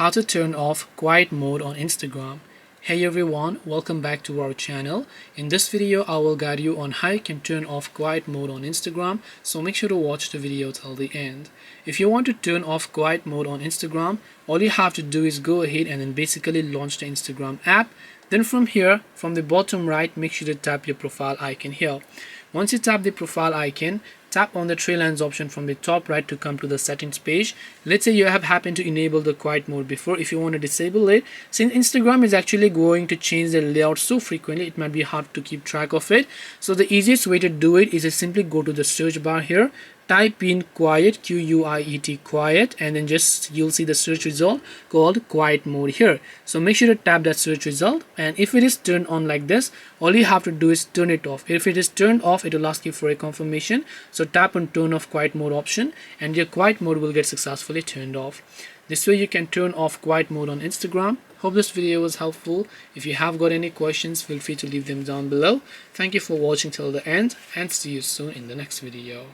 how to turn off quiet mode on Instagram. Hey everyone, welcome back to our channel. In this video I will guide you on how you can turn off quiet mode on Instagram, so make sure to watch the video till the end. If you want to turn off quiet mode on Instagram, all you have to do is go ahead and then basically launch the Instagram app. Then from here, from the bottom right, make sure to tap your profile icon here. Once you tap the profile icon, tap on the three lines option from the top right to come to the settings page. Let's say you have happened to enable the quiet mode before. If you want to disable it, since Instagram is actually going to change the layout so frequently, it might be hard to keep track of it. So the easiest way to do it is to simply go to the search bar here, type in quiet, Q-U-I-E-T, quiet, and then you'll see the search result called quiet mode here. So make sure to tap that search result, and if it is turned on like this, all you have to do is turn it off. If it is turned off, it will ask you for a confirmation, so tap on turn off quiet mode option and your quiet mode will get successfully turned off. This way you can turn off quiet mode on Instagram. Hope this video was helpful. If you have got any questions, feel free to leave them down below. Thank you for watching till the end and see you soon in the next video.